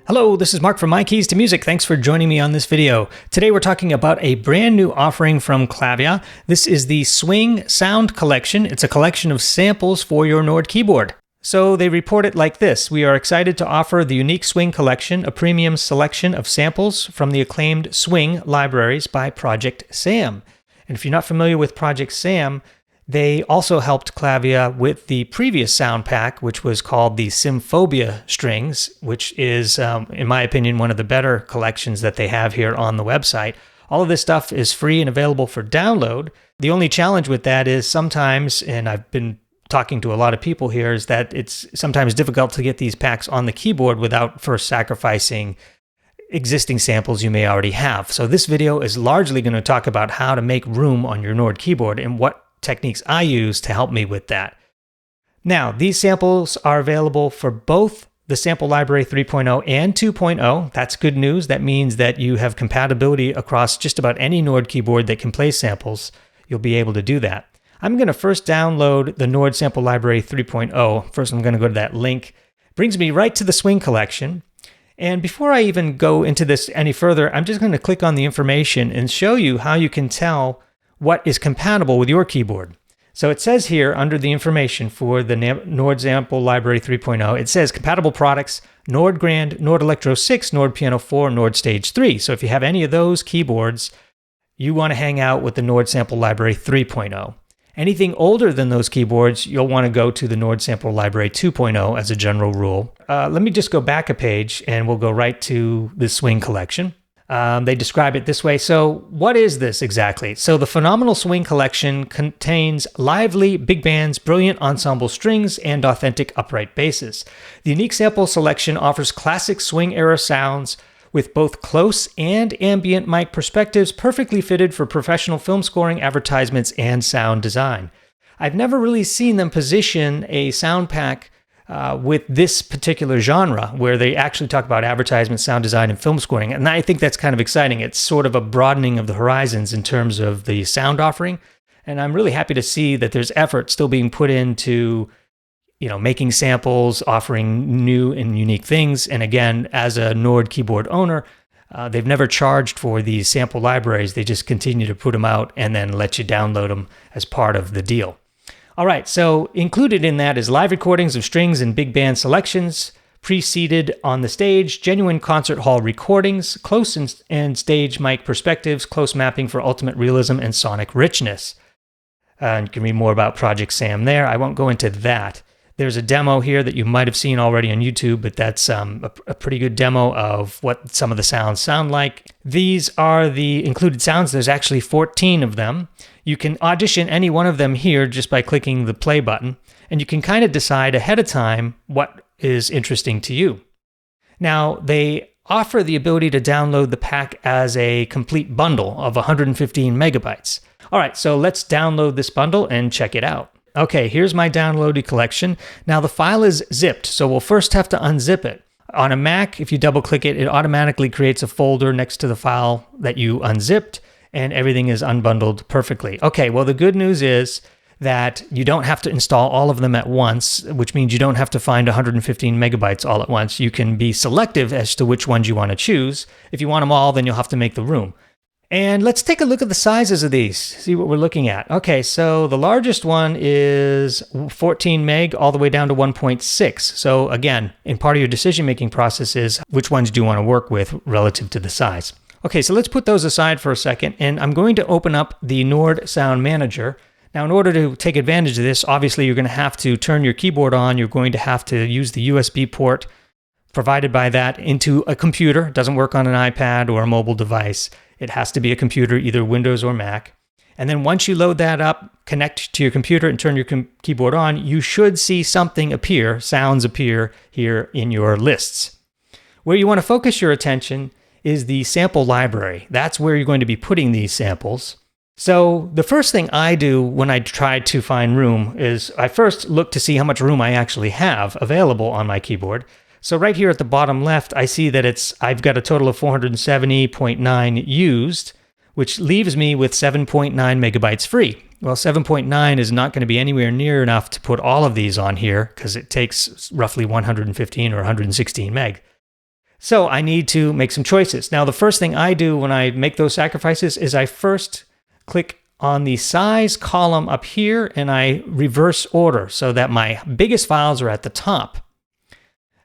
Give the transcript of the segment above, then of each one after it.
Hello, this is Mark from My Keys to Music. Thanks for joining me on this video. Today we're talking about a brand new offering from Clavia. This is the Swing Sound Collection. It's a collection of samples for your Nord keyboard. So they report it like this. We are excited to offer the unique Swing Collection, a premium selection of samples from the acclaimed Swing libraries by Project Sam. And if you're not familiar with Project Sam, they also helped Clavia with the previous sound pack, which was called the Symphobia Strings, which is, in my opinion, one of the better collections that they have here on the website. All of this stuff is free and available for download. The only challenge with that is sometimes, and I've been talking to a lot of people here, is that it's sometimes difficult to get these packs on the keyboard without first sacrificing existing samples you may already have. So this video is largely going to talk about how to make room on your Nord keyboard and what techniques I use to help me with that. Now, these samples are available for both the Sample Library 3.0 and 2.0. That's good news. That means that you have compatibility across just about any Nord keyboard that can play samples. You'll be able to do that. I'm going to first download the Nord Sample Library 3.0. First, I'm going to go to that link. It brings me right to the Swing collection. And before I even go into this any further, I'm just going to click on the information and show you how you can tell what is compatible with your keyboard. So it says here under the information for the Nord Sample Library 3.0, it says compatible products, Nord Grand, Nord Electro 6, Nord Piano 4, Nord Stage 3. So if you have any of those keyboards, you want to hang out with the Nord Sample Library 3.0. Anything older than those keyboards, you'll want to go to the Nord Sample Library 2.0 as a general rule. Let me just go back a page and we'll go right to the Swing collection. They describe it this way. So what is this exactly? So the Phenomenal Swing Collection contains lively big bands, brilliant ensemble strings, and authentic upright basses. The unique sample selection offers classic swing-era sounds with both close and ambient mic perspectives perfectly fitted for professional film scoring, advertisements, and sound design. I've never really seen them position a sound pack with this particular genre where they actually talk about advertisement, sound design, and film scoring. And I think that's kind of exciting. It's sort of a broadening of the horizons in terms of the sound offering. And I'm really happy to see that there's effort still being put into, making samples, offering new and unique things. And again, as a Nord keyboard owner, they've never charged for these sample libraries. They just continue to put them out and then let you download them as part of the deal. All right, so included in that is live recordings of strings and big band selections, preceded on the stage, genuine concert hall recordings, close and stage mic perspectives, close mapping for ultimate realism and sonic richness. And you can read more about Project Sam there. I won't go into that. There's a demo here that you might have seen already on YouTube, but that's a pretty good demo of what some of the sounds sound like. These are the included sounds. There's actually 14 of them. You can audition any one of them here just by clicking the play button, and you can kind of decide ahead of time what is interesting to you. Now, they offer the ability to download the pack as a complete bundle of 115 megabytes. All right, so let's download this bundle and check it out. Okay, here's my downloaded collection. Now the file is zipped, so we'll first have to unzip it. On a Mac, if you double click it, it automatically creates a folder next to the file that you unzipped, and everything is unbundled perfectly. Okay, well the good news is that you don't have to install all of them at once, which means you don't have to find 115 megabytes all at once. You can be selective as to which ones you want to choose. If you want them all, then you'll have to make the room. And let's take a look at the sizes of these, see what we're looking at. Okay, so the largest one is 14 meg all the way down to 1.6. So again, in part of your decision-making process is which ones do you want to work with relative to the size. Okay, so let's put those aside for a second, and I'm going to open up the Nord Sound Manager. Now, in order to take advantage of this, obviously you're going to have to turn your keyboard on. You're going to have to use the USB port provided by that into a computer. It doesn't work on an iPad or a mobile device. It has to be a computer, either Windows or Mac. And then once you load that up, connect to your computer and turn your keyboard on, you should see something appear, sounds appear here in your lists. Where you want to focus your attention is the sample library. That's where you're going to be putting these samples. So the first thing I do when I try to find room is I first look to see how much room I actually have available on my keyboard. So right here at the bottom left, I see that I've got a total of 470.9 used, which leaves me with 7.9 megabytes free. Well, 7.9 is not going to be anywhere near enough to put all of these on here because it takes roughly 115 or 116 meg. So I need to make some choices. Now, the first thing I do when I make those sacrifices is I first click on the size column up here and I reverse order so that my biggest files are at the top.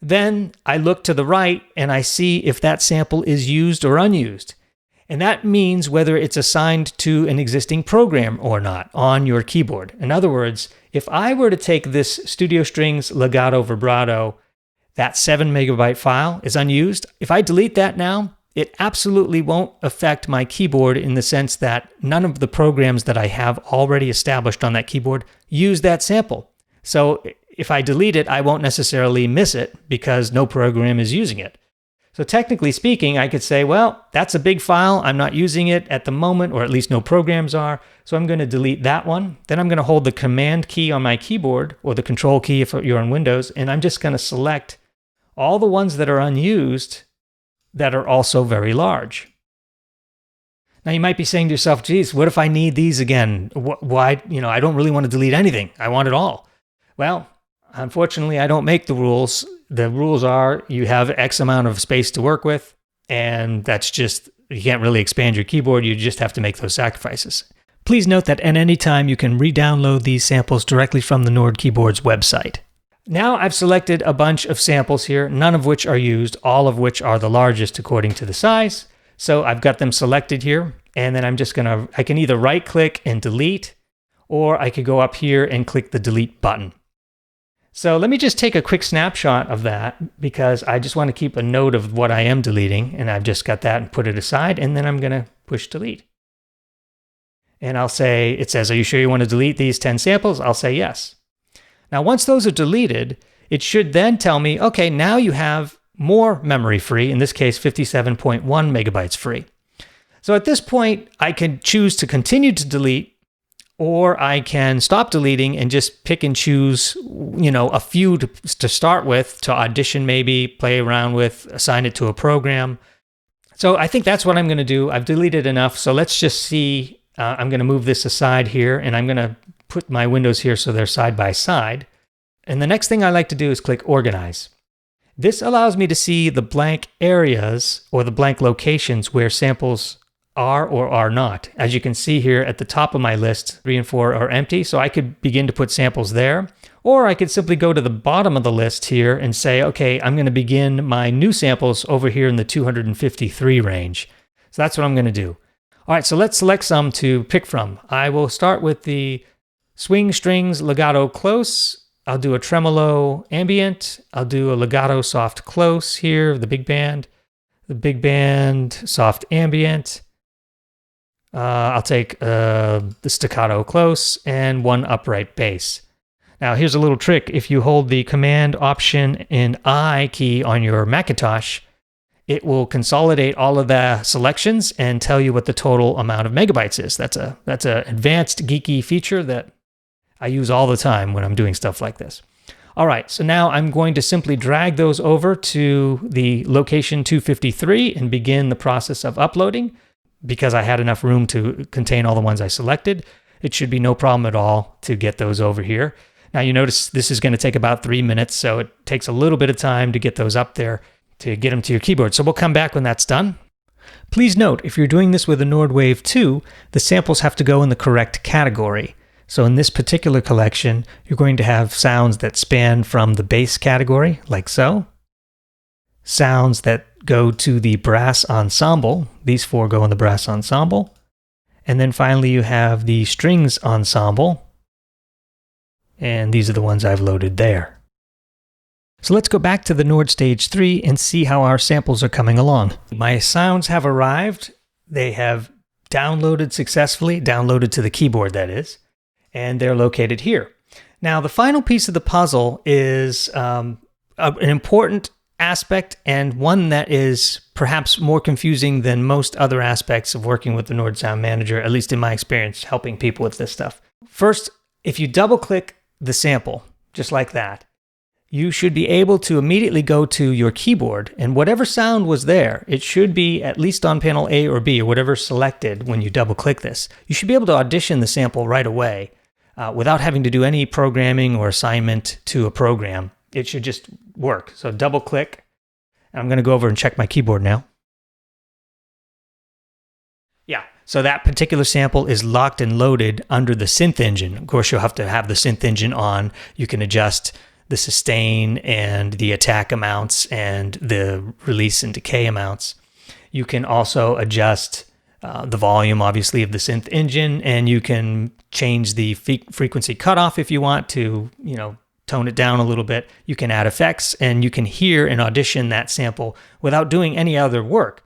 Then I look to the right and I see if that sample is used or unused. And that means whether it's assigned to an existing program or not on your keyboard. In other words, if I were to take this Studio Strings Legato Vibrato, that 7 megabyte file is unused. If I delete that now, it absolutely won't affect my keyboard in the sense that none of the programs that I have already established on that keyboard use that sample. So if I delete it, I won't necessarily miss it because no program is using it. So technically speaking, I could say, well, that's a big file. I'm not using it at the moment, or at least no programs are. So I'm going to delete that one. Then I'm going to hold the Command key on my keyboard, or the Control key if you're on Windows, and I'm just going to select all the ones that are unused that are also very large. Now you might be saying to yourself, geez, what if I need these again? Why, I don't really want to delete anything. I want it all. Well, unfortunately, I don't make the rules. The rules are you have X amount of space to work with, and that's just, you can't really expand your keyboard. You just have to make those sacrifices. Please note that at any time you can re-download these samples directly from the Nord Keyboard's website. Now I've selected a bunch of samples here, none of which are used, all of which are the largest according to the size. So I've got them selected here, and then I can either right click and delete, or I could go up here and click the delete button. So let me just take a quick snapshot of that because I just want to keep a note of what I am deleting, and I've just got that and put it aside, and then I'm going to push delete. And I'll say, it says, are you sure you want to delete these 10 samples? I'll say yes. Now, once those are deleted, it should then tell me, okay, now you have more memory free, in this case, 57.1 megabytes free. So at this point, I can choose to continue to delete, or I can stop deleting and just pick and choose, a few to start with, to audition maybe, play around with, assign it to a program. So I think that's what I'm going to do. I've deleted enough, so let's just see. I'm going to move this aside here, and I'm going to put my windows here so they're side by side. And the next thing I like to do is click Organize. This allows me to see the blank areas or the blank locations where samples are or are not. As you can see here at the top of my list, 3 and 4 are empty, so I could begin to put samples there. Or I could simply go to the bottom of the list here and say, okay, I'm going to begin my new samples over here in the 253 range. So that's what I'm going to do. All right, so let's select some to pick from. I will start with the Swing Strings Legato Close. I'll do a Tremolo Ambient. I'll do a Legato Soft Close here, the big band. The big band Soft Ambient. I'll take the Staccato Close and one upright bass. Now here's a little trick. If you hold the Command, Option, and I key on your Macintosh, it will consolidate all of the selections and tell you what the total amount of megabytes is. That's a advanced geeky feature that I use all the time when I'm doing stuff like this. All right, so now I'm going to simply drag those over to the location 253 and begin the process of uploading. Because I had enough room to contain all the ones I selected, it should be no problem at all to get those over here. Now you notice this is going to take about 3 minutes, so it takes a little bit of time to get those up there to get them to your keyboard. So we'll come back when that's done. Please note, if you're doing this with a Nord Wave 2, the samples have to go in the correct category. So in this particular collection, you're going to have sounds that span from the bass category, like so. Sounds that go to the brass ensemble. These 4 go in the brass ensemble. And then finally you have the strings ensemble. And these are the ones I've loaded there. So let's go back to the Nord Stage 3 and see how our samples are coming along. My sounds have arrived. They have downloaded successfully, downloaded to the keyboard that is, and they're located here. Now the final piece of the puzzle is an important aspect, and one that is perhaps more confusing than most other aspects of working with the Nord Sound Manager, at least in my experience helping people with this stuff. First, if you double click the sample, just like that, you should be able to immediately go to your keyboard, and whatever sound was there, it should be at least on panel A or B, or whatever selected when you double click this. You should be able to audition the sample right away without having to do any programming or assignment to a program. It should just work. So double click, And I'm going to go over and check my keyboard now. Yeah, so that particular sample is locked and loaded under the synth engine. Of course, you'll have to have the synth engine on. You can adjust the sustain and the attack amounts and the release and decay amounts. You can also adjust the volume, obviously, of the synth engine, and you can change the frequency cutoff if you want to, tone it down a little bit. You can add effects, and you can hear and audition that sample without doing any other work.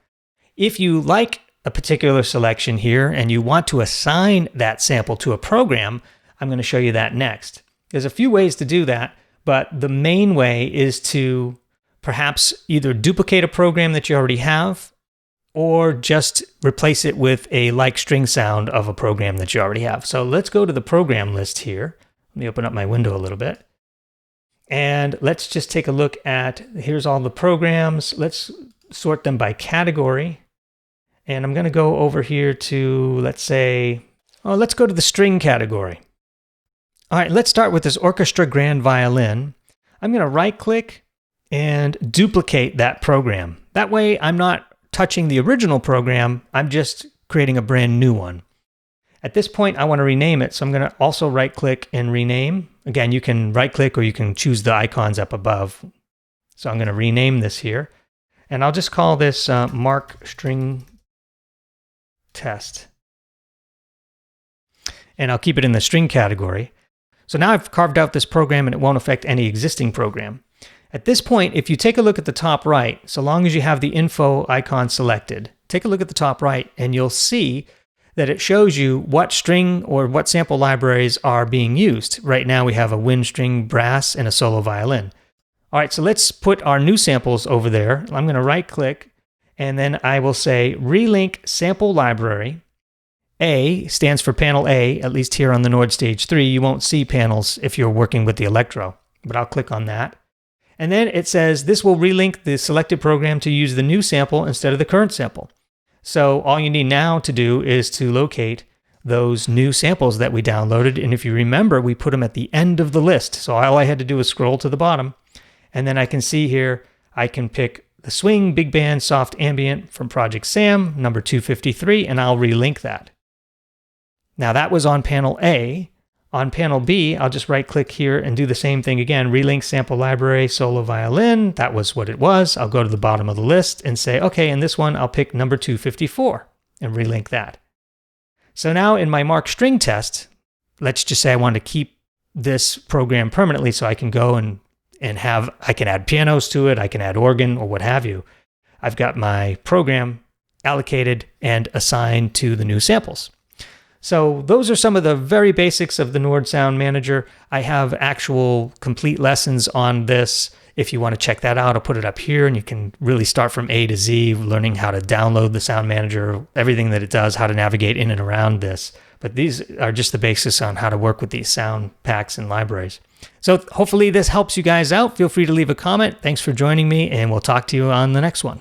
If you like a particular selection here and you want to assign that sample to a program, I'm going to show you that next. There's a few ways to do that, but the main way is to perhaps either duplicate a program that you already have or just replace it with a like string sound of a program that you already have. So let's go to the program list here. Let me open up my window a little bit. And let's just take a look at, here's all the programs. Let's sort them by category. And I'm going to go over here to, let's go to the string category. All right, let's start with this Orchestra Grand Violin. I'm going to right-click and duplicate that program. That way, I'm not touching the original program. I'm just creating a brand new one. At this point, I want to rename it, so I'm going to also right-click and rename. Again, you can right-click or you can choose the icons up above. So I'm going to rename this here. And I'll just call this Mark String Test. And I'll keep it in the string category. So now I've carved out this program and it won't affect any existing program. At this point, if you take a look at the top right, so long as you have the info icon selected, take a look at the top right and you'll see that it shows you what string or what sample libraries are being used. Right now we have a wind string brass and a solo violin. All right, so let's put our new samples over there. I'm going to right click and then I will say relink sample library. A stands for panel A, at least here on the Nord Stage 3. You won't see panels if you're working with the Electro, but I'll click on that. And then it says this will relink the selected program to use the new sample instead of the current sample. So all you need now to do is to locate those new samples that we downloaded. And if you remember, we put them at the end of the list. So all I had to do was scroll to the bottom. And then I can see here, I can pick the Swing Big Band Soft Ambient from Project Sam, number 253, and I'll relink that. Now that was on panel A. On panel B, I'll just right click here and do the same thing again. Relink sample library, solo violin. That was what it was. I'll go to the bottom of the list and say, okay, in this one, I'll pick number 254 and relink that. So now in my Mark String Test, let's just say I want to keep this program permanently so I can go and I can add pianos to it, I can add organ or what have you. I've got my program allocated and assigned to the new samples. So those are some of the very basics of the Nord Sound Manager. I have actual complete lessons on this. If you want to check that out, I'll put it up here and you can really start from A to Z, learning how to download the Sound Manager, everything that it does, how to navigate in and around this. But these are just the basics on how to work with these sound packs and libraries. So hopefully this helps you guys out. Feel free to leave a comment. Thanks for joining me, and we'll talk to you on the next one.